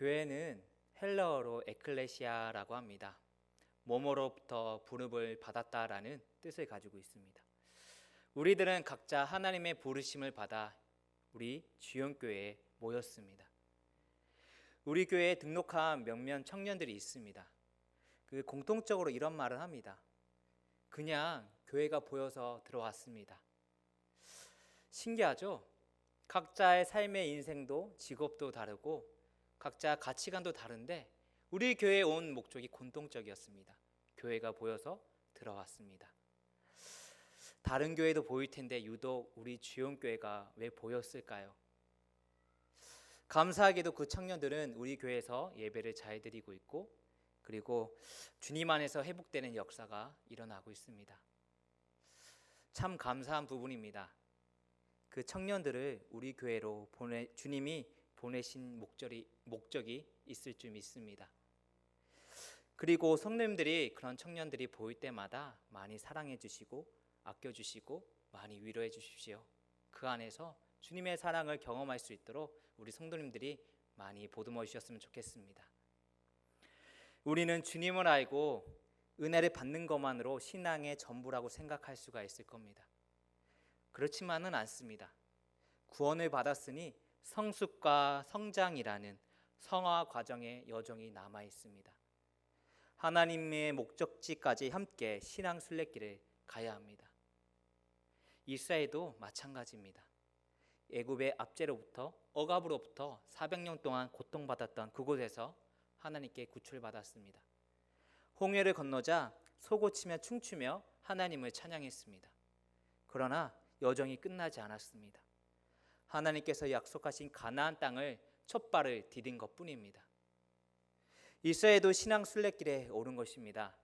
교회는 헬라어로 에클레시아라고 합니다. 뭐뭐로부터 부름을 받았다라는 뜻을 가지고 있습니다. 우리들은 각자 하나님의 부르심을 받아 우리 지원교회에 모였습니다. 우리 교회에 등록한 몇몇 청년들이 있습니다. 그 공통적으로 이런 말을 합니다. 그냥 교회가 보여서 들어왔습니다. 신기하죠? 각자의 삶의 인생도 직업도 다르고 각자 가치관도 다른데 우리 교회에 온 목적이 공통적이었습니다. 교회가 보여서 들어왔습니다. 다른 교회도 보일 텐데 유독 우리 지원교회가 왜 보였을까요? 감사하게도 그 청년들은 우리 교회에서 예배를 잘 드리고 있고 그리고 주님 안에서 회복되는 역사가 일어나고 있습니다. 참 감사한 부분입니다. 그 청년들을 우리 교회로 주님이 보내신 목적이 있을 줄 믿습니다. 그리고 성도님들이 그런 청년들이 보일 때마다 많이 사랑해 주시고 아껴 주시고 많이 위로해 주십시오. 그 안에서 주님의 사랑을 경험할 수 있도록 우리 성도님들이 많이 보듬어 주셨으면 좋겠습니다. 우리는 주님을 알고 은혜를 받는 것만으로 신앙의 전부라고 생각할 수가 있을 겁니다. 그렇지만은 않습니다. 구원을 받았으니 성숙과 성장이라는 성화 과정의 여정이 남아 있습니다. 하나님의 목적지까지 함께 신앙 순례길을 가야 합니다. 이스라엘도 마찬가지입니다. 애굽의 압제로부터 억압으로부터 400년 동안 고통받았던 그곳에서 하나님께 구출받았습니다. 홍해를 건너자 소고치며 춤추며 하나님을 찬양했습니다. 그러나 여정이 끝나지 않았습니다. 하나님께서 약속하신 가나안 땅을 첫 발을 디딘 것뿐입니다. 이스라엘도 신앙 순례길에 오른 것입니다.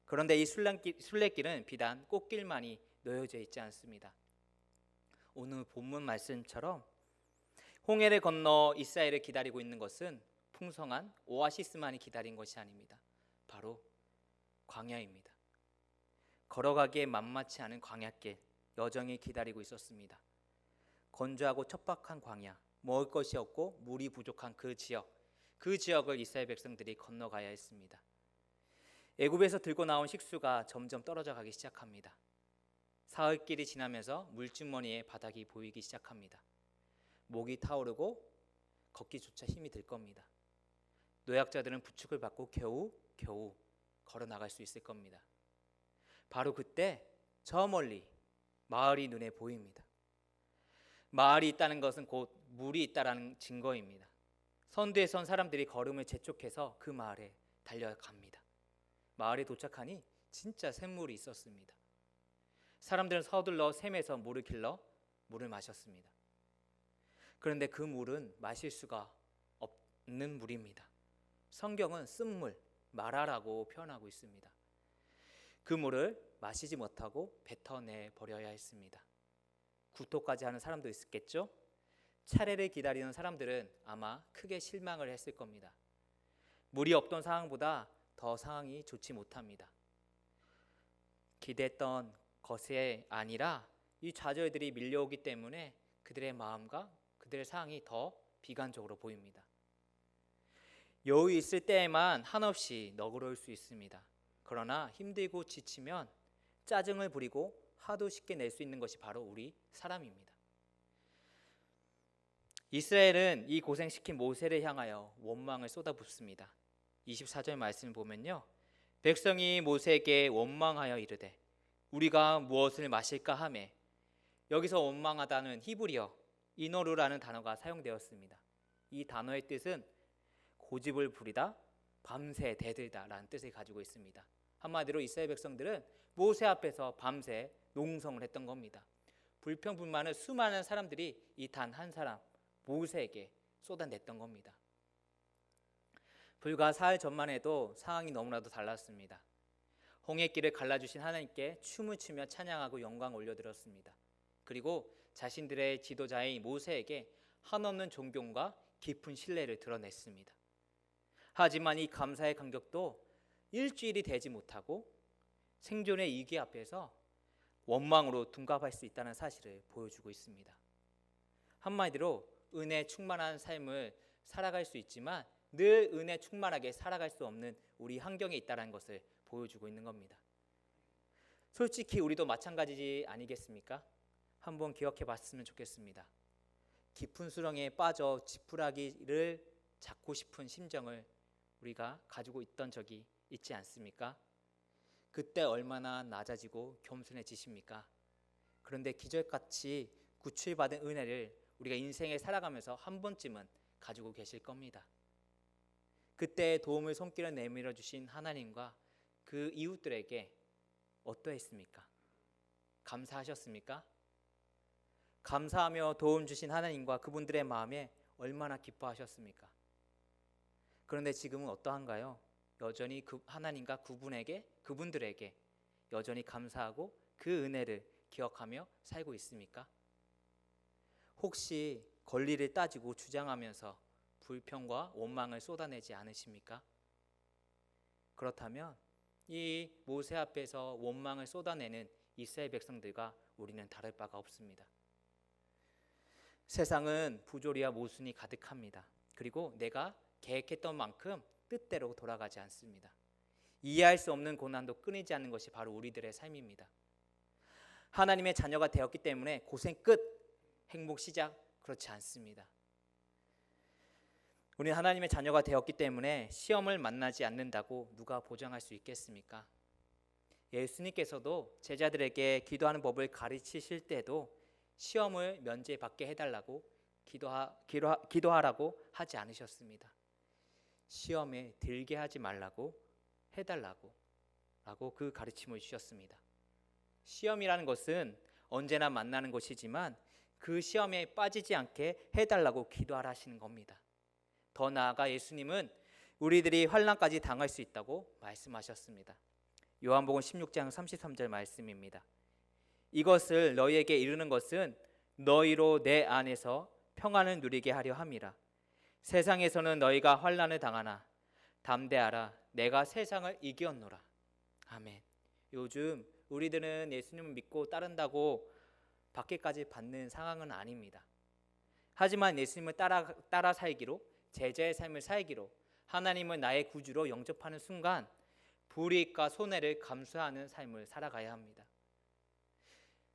그런데 이 순례길은 비단 꽃길만이 놓여져 있지 않습니다. 오늘 본문 말씀처럼 홍해를 건너 이스라엘을 기다리고 있는 것은 풍성한 오아시스만이 기다린 것이 아닙니다. 바로 광야입니다. 걸어가기에 만만치 않은 광야길 여정이 기다리고 있었습니다. 건조하고 척박한 광야, 먹을 것이 없고 물이 부족한 그 지역을 이스라엘 백성들이 건너가야 했습니다. 애굽에서 들고 나온 식수가 점점 떨어져 가기 시작합니다. 사흘길이 지나면서 물주머니에 바닥이 보이기 시작합니다. 목이 타오르고 걷기조차 힘이 들 겁니다. 노약자들은 부축을 받고 겨우 걸어 나갈 수 있을 겁니다. 바로 그때 저 멀리 마을이 눈에 보입니다. 마을이 있다는 것은 곧 물이 있다는 증거입니다. 선두에 선 사람들이 걸음을 재촉해서 그 마을에 달려갑니다. 마을에 도착하니 진짜 샘물이 있었습니다. 사람들은 서둘러 샘에서 물을 길러 물을 마셨습니다. 그런데 그 물은 마실 수가 없는 물입니다. 성경은 쓴물, 마라라고 표현하고 있습니다. 그 물을 마시지 못하고 뱉어내 버려야 했습니다. 구토까지 하는 사람도 있었겠죠? 차례를 기다리는 사람들은 아마 크게 실망을 했을 겁니다. 물이 없던 상황보다 더 상황이 좋지 못합니다. 기대했던 것이 아니라 이 좌절들이 밀려오기 때문에 그들의 마음과 그들의 상황이 더 비관적으로 보입니다. 여유 있을 때에만 한없이 너그러울 수 있습니다. 그러나 힘들고 지치면 짜증을 부리고 화도 쉽게 낼 수 있는 것이 바로 우리 사람입니다. 이스라엘은 이 고생시킨 모세를 향하여 원망을 쏟아붓습니다. 24절 말씀을 보면요, 백성이 모세에게 원망하여 이르되 우리가 무엇을 마실까 하매, 여기서 원망하다는 히브리어 이노루라는 단어가 사용되었습니다. 이 단어의 뜻은 고집을 부리다, 밤새 대들다 라는 뜻을 가지고 있습니다. 한마디로 이스라엘 백성들은 모세 앞에서 밤새 농성을 했던 겁니다. 불평불만을 수많은 사람들이 이 단 한 사람 모세에게 쏟아냈던 겁니다. 불과 사흘 전만 해도 상황이 너무나도 달랐습니다. 홍해길을 갈라주신 하나님께 춤을 추며 찬양하고 영광 올려드렸습니다. 그리고 자신들의 지도자인 모세에게 한없는 존경과 깊은 신뢰를 드러냈습니다. 하지만 이 감사의 간격도 일주일이 되지 못하고 생존의 위기 앞에서 원망으로 둔갑할 수 있다는 사실을 보여주고 있습니다. 한마디로 은혜 충만한 삶을 살아갈 수 있지만 늘 은혜 충만하게 살아갈 수 없는 우리 환경에 있다는 것을 보여주고 있는 겁니다. 솔직히 우리도 마찬가지지 아니겠습니까? 한번 기억해 봤으면 좋겠습니다. 깊은 수렁에 빠져 지푸라기를 잡고 싶은 심정을 우리가 가지고 있던 적이 있지 않습니까? 그때 얼마나 낮아지고 겸손해지십니까? 그런데 기적같이 구출받은 은혜를 우리가 인생에 살아가면서 한 번쯤은 가지고 계실 겁니다. 그때 도움을 손길을 내밀어 주신 하나님과 그 이웃들에게 어떠했습니까? 감사하셨습니까? 감사하며 도움 주신 하나님과 그분들의 마음에 얼마나 기뻐하셨습니까? 그런데 지금은 어떠한가요? 여전히 그 하나님과 그분들에게 여전히 감사하고 그 은혜를 기억하며 살고 있습니까? 혹시 권리를 따지고 주장하면서 불평과 원망을 쏟아내지 않으십니까? 그렇다면 이 모세 앞에서 원망을 쏟아내는 이스라엘 백성들과 우리는 다를 바가 없습니다. 세상은 부조리와 모순이 가득합니다. 그리고 내가 계획했던 만큼 뜻대로 돌아가지 않습니다. 이해할 수 없는 고난도 끊이지 않는 것이 바로 우리들의 삶입니다. 하나님의 자녀가 되었기 때문에 고생 끝, 행복 시작, 그렇지 않습니다. 우리는 하나님의 자녀가 되었기 때문에 시험을 만나지 않는다고 누가 보장할 수 있겠습니까? 예수님께서도 제자들에게 기도하는 법을 가르치실 때도 시험을 면제받게 해달라고 기도하라고 하지 않으셨습니다. 시험에 들게 하지 말라고 해달라고 그 가르침을 주셨습니다. 시험이라는 것은 언제나 만나는 것이지만 그 시험에 빠지지 않게 해달라고 기도하라 하시는 겁니다. 더 나아가 예수님은 우리들이 환난까지 당할 수 있다고 말씀하셨습니다. 요한복음 16장 33절 말씀입니다. 이것을 너희에게 이르는 것은 너희로 내 안에서 평안을 누리게 하려 함이라. 세상에서는 너희가 환난을 당하나 담대하라. 내가 세상을 이겼노라. 아멘. 요즘 우리들은 예수님을 믿고 따른다고 받기까지 받는 상황은 아닙니다. 하지만 예수님을 따라 살기로, 제자의 삶을 살기로, 하나님을 나의 구주로 영접하는 순간 불이익과 손해를 감수하는 삶을 살아가야 합니다.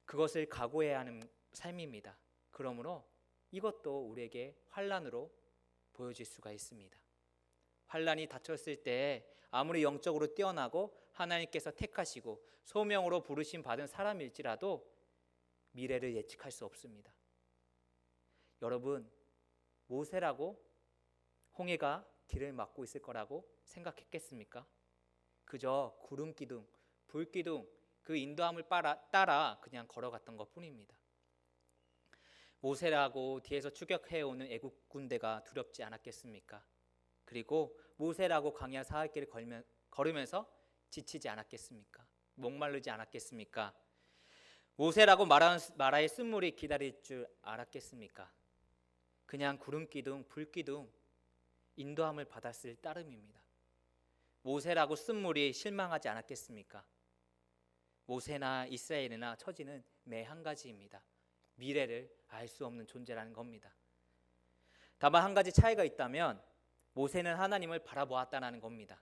그것을 각오해야 하는 삶입니다. 그러므로 이것도 우리에게 환난으로 보여질 수가 있습니다. 환난이 닥쳤을 때 아무리 영적으로 뛰어나고 하나님께서 택하시고 소명으로 부르심 받은 사람일지라도 미래를 예측할 수 없습니다. 여러분, 모세라고 홍해가 길을 막고 있을 거라고 생각했겠습니까? 그저 구름 기둥, 불 기둥, 그 인도함을 따라 그냥 걸어갔던 것 뿐입니다. 모세라고 뒤에서 추격해오는 애국 군대가 두렵지 않았겠습니까? 그리고 모세라고 광야 사흘길을 걸으면서 지치지 않았겠습니까? 목마르지 않았겠습니까? 모세라고 마라의 쓴물이 기다릴 줄 알았겠습니까? 그냥 구름 기둥, 불 기둥, 인도함을 받았을 따름입니다. 모세라고 쓴물이 실망하지 않았겠습니까? 모세나 이스라엘이나 처지는 매 한 가지입니다. 미래를 알 수 없는 존재라는 겁니다. 다만 한 가지 차이가 있다면 모세는 하나님을 바라보았다는 겁니다.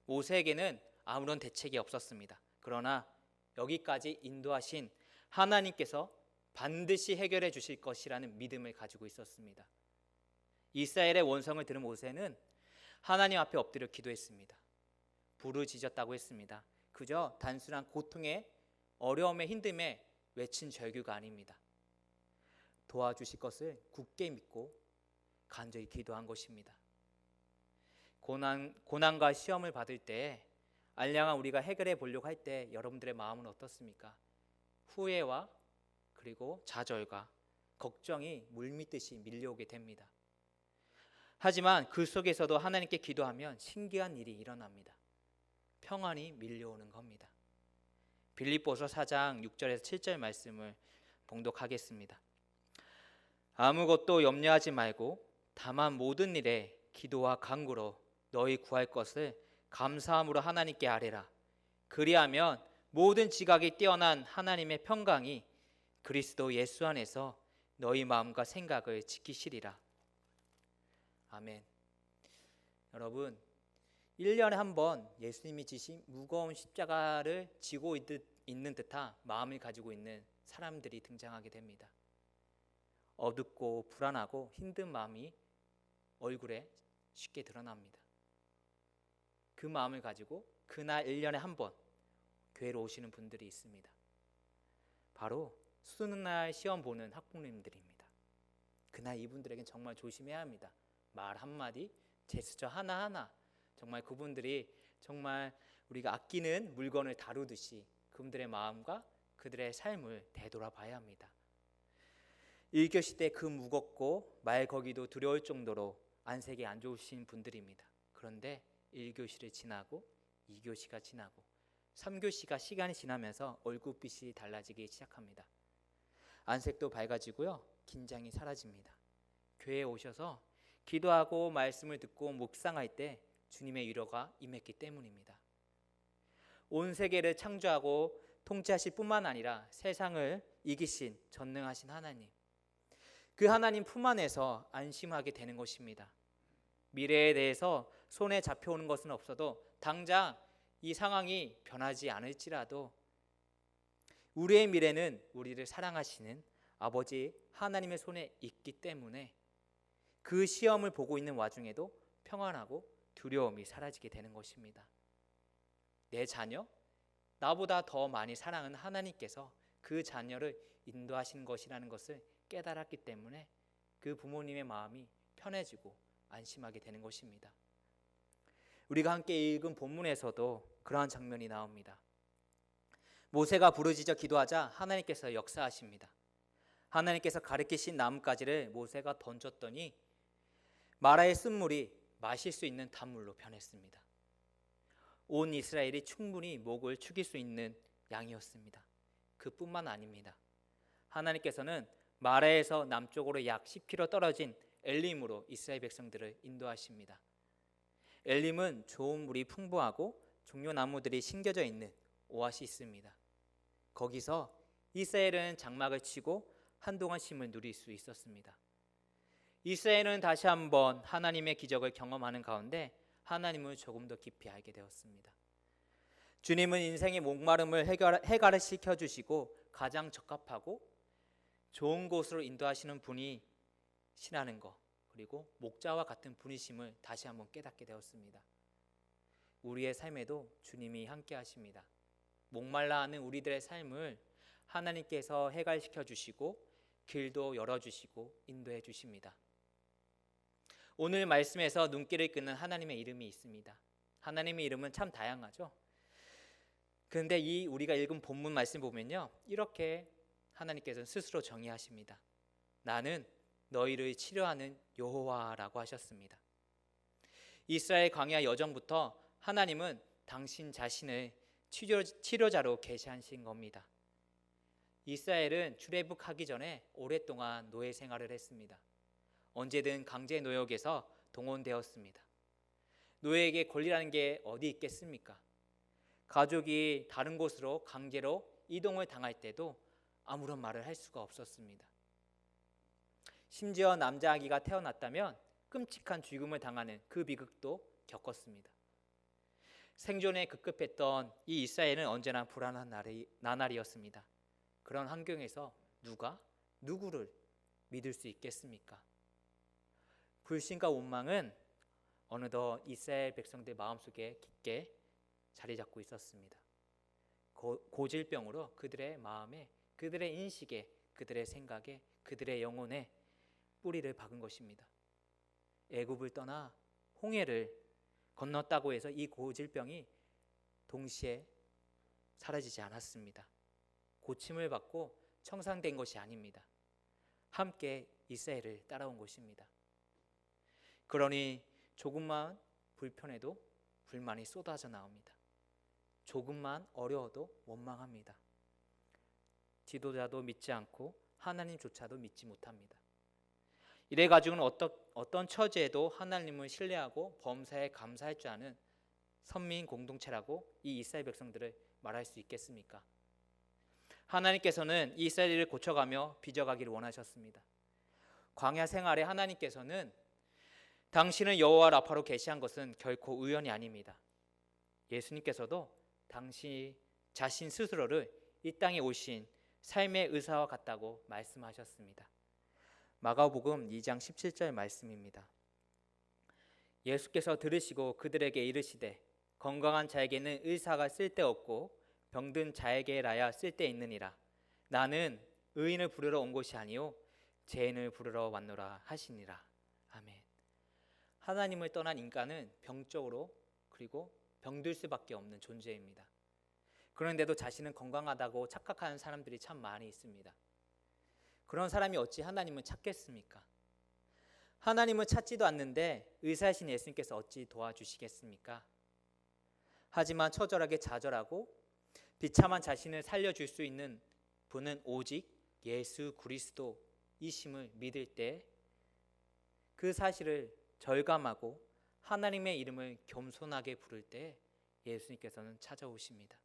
모세에게는 아무런 대책이 없었습니다. 그러나 여기까지 인도하신 하나님께서 반드시 해결해 주실 것이라는 믿음을 가지고 있었습니다. 이스라엘의 원성을 들은 모세는 하나님 앞에 엎드려 기도했습니다. 부르짖었다고 했습니다. 그저 단순한 고통에, 어려움에, 힘듦에 외친 절규가 아닙니다. 도와주실 것을 굳게 믿고 간절히 기도한 것입니다. 고난과 시험을 받을 때 알량한 우리가 해결해 보려고 할 때 여러분들의 마음은 어떻습니까? 후회와 그리고 좌절과 걱정이 물밀듯이 밀려오게 됩니다. 하지만 그 속에서도 하나님께 기도하면 신기한 일이 일어납니다. 평안이 밀려오는 겁니다. 빌립보서 4장 6절에서 7절 말씀을 봉독하겠습니다. 아무것도 염려하지 말고 다만 모든 일에 기도와 간구로 너희 구할 것을 감사함으로 하나님께 아뢰라. 그리하면 모든 지각이 뛰어난 하나님의 평강이 그리스도 예수 안에서 너희 마음과 생각을 지키시리라. 아멘. 여러분, 1년에 한 번 예수님이 지신 무거운 십자가를 지고 있는 듯한 마음을 가지고 있는 사람들이 등장하게 됩니다. 어둡고 불안하고 힘든 마음이 얼굴에 쉽게 드러납니다. 그 마음을 가지고 그날 1년에 한 번 교회로 오시는 분들이 있습니다. 바로 수능 날 시험 보는 학부모님들입니다. 그날 이분들에겐 정말 조심해야 합니다. 말 한마디, 제스처 하나하나, 정말 그분들이 정말 우리가 아끼는 물건을 다루듯이 그분들의 마음과 그들의 삶을 되돌아봐야 합니다. 1교시 때 그 무겁고 말 거기도 두려울 정도로 안색이 안 좋으신 분들입니다. 그런데 1교시를 지나고 2교시가 지나고 3교시가 시간이 지나면서 얼굴빛이 달라지기 시작합니다. 안색도 밝아지고요, 긴장이 사라집니다. 교회에 오셔서 기도하고 말씀을 듣고 묵상할 때 주님의 위로가 임했기 때문입니다. 온 세계를 창조하고 통치하실 뿐만 아니라 세상을 이기신 전능하신 하나님, 그 하나님 품 안에서 안심하게 되는 것입니다. 미래에 대해서 손에 잡혀오는 것은 없어도 당장 이 상황이 변하지 않을지라도 우리의 미래는 우리를 사랑하시는 아버지 하나님의 손에 있기 때문에 그 시험을 보고 있는 와중에도 평안하고 두려움이 사라지게 되는 것입니다. 내 자녀, 나보다 더 많이 사랑하는 하나님께서 그 자녀를 인도하시는 것이라는 것을 깨달았기 때문에 그 부모님의 마음이 편해지고 안심하게 되는 것입니다. 우리가 함께 읽은 본문에서도 그러한 장면이 나옵니다. 모세가 부르짖어 기도하자 하나님께서 역사하십니다. 하나님께서 가르치신 나뭇가지를 모세가 던졌더니 마라의 쓴물이 마실 수 있는 단물로 변했습니다. 온 이스라엘이 충분히 목을 축일 수 있는 양이었습니다. 그뿐만 아닙니다. 하나님께서는 마라에서 남쪽으로 약 10km 떨어진 엘림으로 이스라엘 백성들을 인도하십니다. 엘림은 좋은 물이 풍부하고 종려나무들이 심겨져 있는 오아시스입니다. 거기서 이스라엘은 장막을 치고 한동안 쉼을 누릴 수 있었습니다. 이스라엘은 다시 한번 하나님의 기적을 경험하는 가운데 하나님을 조금 더 깊이 알게 되었습니다. 주님은 인생의 목마름을 해결을 시켜주시고 가장 적합하고 좋은 곳으로 인도하시는 분이시라는 것, 그리고 목자와 같은 분이심을 다시 한번 깨닫게 되었습니다. 우리의 삶에도 주님이 함께 하십니다. 목말라 하는 우리들의 삶을 하나님께서 해결시켜 주시고 길도 열어주시고 인도해 주십니다. 오늘 말씀에서 눈길을 끄는 하나님의 이름이 있습니다. 하나님의 이름은 참 다양하죠. 그런데 이 우리가 읽은 본문 말씀 보면요, 이렇게 하나님께서는 스스로 정의하십니다. 나는 너희를 치료하는 여호와라고 하셨습니다. 이스라엘 광야 여정부터 하나님은 당신 자신을 치료자로 계시하신 겁니다. 이스라엘은 출애굽하기 전에 오랫동안 노예 생활을 했습니다. 언제든 강제 노역에서 동원되었습니다. 노예에게 권리라는 게 어디 있겠습니까? 가족이 다른 곳으로 강제로 이동을 당할 때도 아무런 말을 할 수가 없었습니다. 심지어 남자 아기가 태어났다면 끔찍한 죽음을 당하는 그 비극도 겪었습니다. 생존에 급급했던 이 이스라엘은 언제나 불안한 나날이었습니다. 그런 환경에서 누가 누구를 믿을 수 있겠습니까? 불신과 원망은 어느덧 이스라엘 백성들 마음속에 깊게 자리 잡고 있었습니다. 고질병으로 그들의 마음에, 그들의 인식에, 그들의 생각에, 그들의 영혼에 뿌리를 박은 것입니다. 애굽을 떠나 홍해를 건넜다고 해서 이 고질병이 동시에 사라지지 않았습니다. 고침을 받고 청산된 것이 아닙니다. 함께 이스라엘을 따라온 것입니다. 그러니 조금만 불편해도 불만이 쏟아져 나옵니다. 조금만 어려워도 원망합니다. 지도자도 믿지 않고 하나님조차도 믿지 못합니다. 이래가지고는 어떤 처지에도 하나님을 신뢰하고 범사에 감사할 줄 아는 선민 공동체라고 이 이스라엘 백성들을 말할 수 있겠습니까? 하나님께서는 이스라엘을 고쳐가며 빚어가기를 원하셨습니다. 광야 생활에 하나님께서는 당신은 여호와 라파로 계시한 것은 결코 우연이 아닙니다. 예수님께서도 당신 자신 스스로를 이 땅에 오신 삶의 의사와 같다고 말씀하셨습니다. 마가복음 2장 17절 말씀입니다. 예수께서 들으시고 그들에게 이르시되 건강한 자에게는 의사가 쓸데없고 병든 자에게라야 쓸데있느니라. 나는 의인을 부르러 온 것이 아니요 죄인을 부르러 왔노라 하시니라. 아멘. 하나님을 떠난 인간은 병적으로 그리고 병들 수밖에 없는 존재입니다. 그런데도 자신은 건강하다고 착각하는 사람들이 참 많이 있습니다. 그런 사람이 어찌 하나님을 찾겠습니까? 하나님을 찾지도 않는데 의사이신 예수님께서 어찌 도와주시겠습니까? 하지만 처절하게 좌절하고 비참한 자신을 살려줄 수 있는 분은 오직 예수 그리스도이심을 믿을 때 그 사실을 절감하고 하나님의 이름을 겸손하게 부를 때 예수님께서는 찾아오십니다.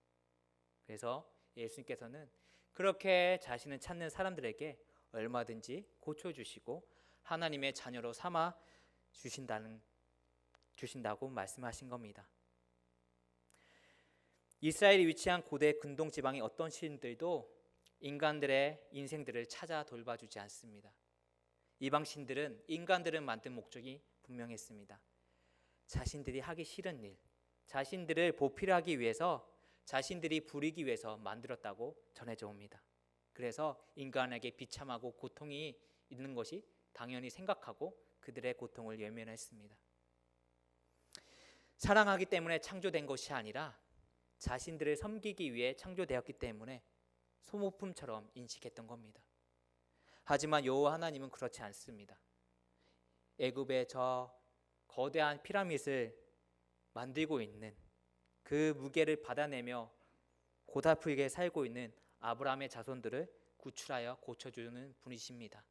그래서 예수님께서는 그렇게 자신을 찾는 사람들에게 얼마든지 고쳐주시고 하나님의 자녀로 삼아 주신다고 말씀하신 겁니다. 이스라엘이 위치한 고대 근동 지방의 어떤 신들도 인간들의 인생들을 찾아 돌봐주지 않습니다. 이방 신들은 인간들을 만든 목적이 분명했습니다. 자신들이 하기 싫은 일, 자신들을 보필하기 위해서, 자신들이 부리기 위해서 만들었다고 전해져 옵니다. 그래서 인간에게 비참하고 고통이 있는 것이 당연히 생각하고 그들의 고통을 외면했습니다. 사랑하기 때문에 창조된 것이 아니라 자신들을 섬기기 위해 창조되었기 때문에 소모품처럼 인식했던 겁니다. 하지만 여호와 하나님은 그렇지 않습니다. 애굽의 저 거대한 피라밋을 만들고 있는 그 무게를 받아내며 고달프게 살고 있는 아브라함의 자손들을 구출하여 고쳐주는 분이십니다.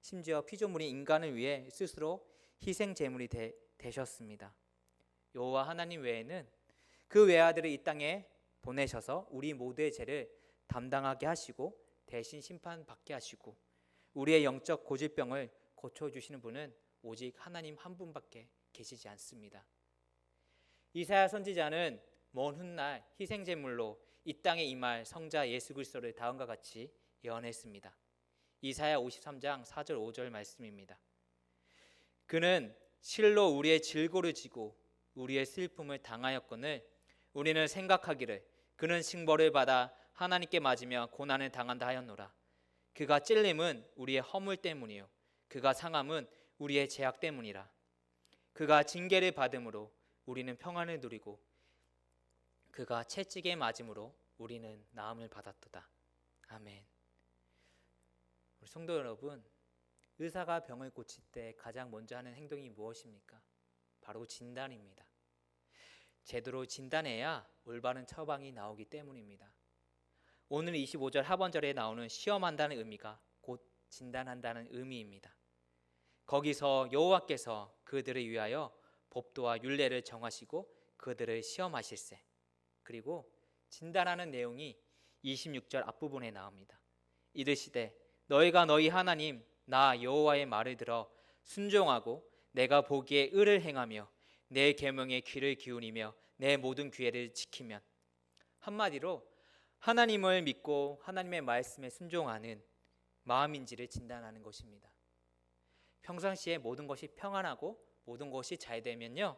심지어 피조물인 인간을 위해 스스로 희생 제물이 되셨습니다. 여호와 하나님 외에는 그 외아들을 이 땅에 보내셔서 우리 모두의 죄를 담당하게 하시고 대신 심판받게 하시고 우리의 영적 고질병을 고쳐주시는 분은 오직 하나님 한 분밖에 계시지 않습니다. 이사야 선지자는 먼 훗날 희생제물로 이 땅에 임할 성자 예수 그리스도를 다음과 같이 예언했습니다. 이사야 53장 4절 5절 말씀입니다. 그는 실로 우리의 질고를 지고 우리의 슬픔을 당하였거늘 우리는 생각하기를 그는 징벌을 받아 하나님께 맞으며 고난을 당한다 하였노라. 그가 찔림은 우리의 허물 때문이요 그가 상함은 우리의 죄악 때문이라. 그가 징계를 받음으로 우리는 평안을 누리고 그가 채찍에 맞음으로 우리는 나음을 받았도다. 아멘. 우리 성도 여러분, 의사가 병을 고칠 때 가장 먼저 하는 행동이 무엇입니까? 바로 진단입니다. 제대로 진단해야 올바른 처방이 나오기 때문입니다. 오늘 25절 하반절에 나오는 시험한다는 의미가 곧 진단한다는 의미입니다. 거기서 여호와께서 그들을 위하여 법도와 율례를 정하시고 그들을 시험하실세. 그리고 진단하는 내용이 26절 앞부분에 나옵니다. 이르시되 너희가 너희 하나님 나 여호와의 말을 들어 순종하고 내가 보기에 의를 행하며 내 계명에 귀를 기울이며 내 모든 규례를 지키면, 한마디로 하나님을 믿고 하나님의 말씀에 순종하는 마음인지를 진단하는 것입니다. 평상시에 모든 것이 평안하고 모든 것이 잘 되면요,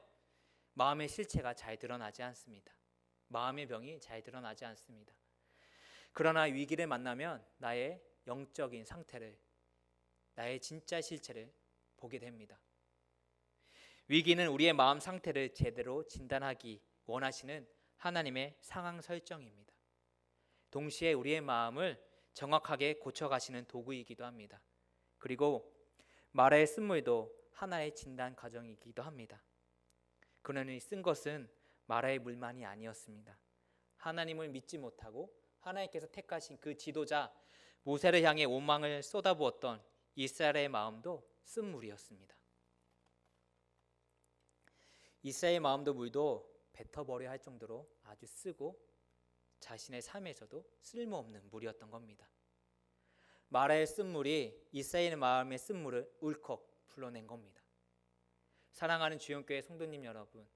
마음의 실체가 잘 드러나지 않습니다. 마음의 병이 잘 드러나지 않습니다. 그러나 위기를 만나면 나의 영적인 상태를, 나의 진짜 실체를 보게 됩니다. 위기는 우리의 마음 상태를 제대로 진단하기 원하시는 하나님의 상황 설정입니다. 동시에 우리의 마음을 정확하게 고쳐가시는 도구이기도 합니다. 그리고 마라의 쓴물도 하나의 진단 과정이기도 합니다. 그러니 쓴 것은 마라의 물만이 아니었습니다. 하나님을 믿지 못하고 하나님께서 택하신 그 지도자 모세를 향해 원망을 쏟아부었던 이스라엘의 마음도 쓴 물이었습니다. 이스라엘의 마음도 물도 뱉어버려야 할 정도로 아주 쓰고 자신의 삶에서도 쓸모없는 물이었던 겁니다. 마라의 쓴물이 이스라엘의 마음의 쓴물을 울컥 불러낸 겁니다. 사랑하는 주영교회 성도님 여러분,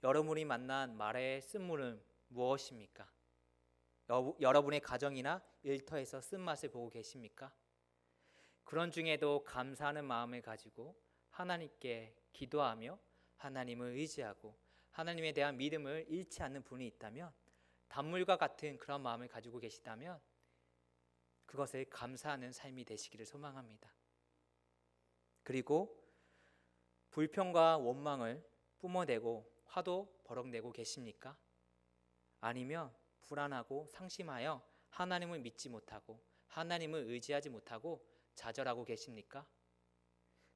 여러분이 만난 말의 쓴물은 무엇입니까? 여러분의 가정이나 일터에서 쓴맛을 보고 계십니까? 그런 중에도 감사하는 마음을 가지고 하나님께 기도하며 하나님을 의지하고 하나님에 대한 믿음을 잃지 않는 분이 있다면, 단물과 같은 그런 마음을 가지고 계시다면 그것을 감사하는 삶이 되시기를 소망합니다. 그리고 불평과 원망을 뿜어내고 화도 버럭내고 계십니까? 아니면 불안하고 상심하여 하나님을 믿지 못하고 하나님을 의지하지 못하고 좌절하고 계십니까?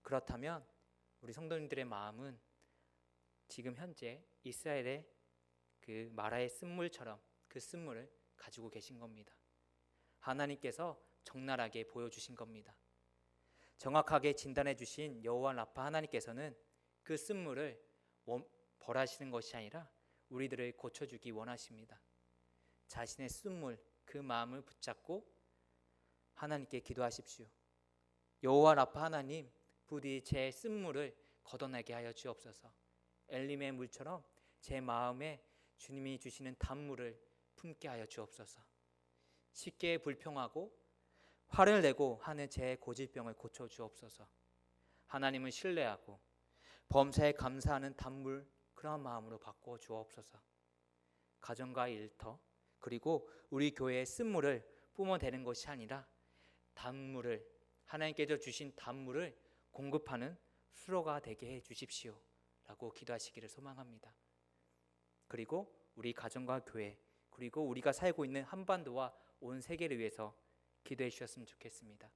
그렇다면 우리 성도님들의 마음은 지금 현재 이스라엘의 그 마라의 쓴물처럼 그 쓴물을 가지고 계신 겁니다. 하나님께서 적나라하게 보여주신 겁니다. 정확하게 진단해 주신 여호와 라파 하나님께서는 그 쓴물을 벌하시는 것이 아니라 우리들을 고쳐주기 원하십니다. 자신의 쓴물, 그 마음을 붙잡고 하나님께 기도하십시오. 여호와 라파 하나님, 부디 제 쓴물을 걷어내게 하여 주옵소서. 엘림의 물처럼 제 마음에 주님이 주시는 단물을 품게 하여 주옵소서. 쉽게 불평하고 화를 내고 하는 제 고질병을 고쳐 주옵소서. 하나님을 신뢰하고 범사에 감사하는 단물, 그런 마음으로 바꿔 주옵소서. 가정과 일터, 그리고 우리 교회의 쓴물을 뿜어대는 것이 아니라 단물을, 하나님께서 주신 단물을 공급하는 수로가 되게 해 주십시오 라고 기도하시기를 소망합니다. 그리고 우리 가정과 교회, 그리고 우리가 살고 있는 한반도와 온 세계를 위해서 기도해 주셨으면 좋겠습니다.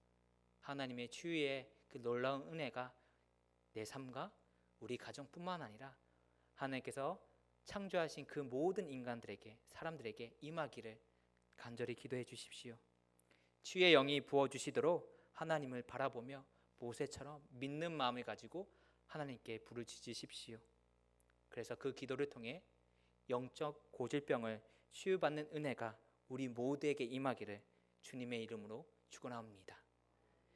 하나님의 치유의 그 놀라운 은혜가 내 삶과 우리 가정뿐만 아니라 하나님께서 창조하신 그 모든 인간들에게, 사람들에게 임하기를 간절히 기도해 주십시오. 치유의 영이 부어주시도록 하나님을 바라보며 모세처럼 믿는 마음을 가지고 하나님께 부르짖으십시오. 그래서 그 기도를 통해 영적 고질병을 치유받는 은혜가 우리 모두에게 임하기를 주님의 이름으로 축원합니다.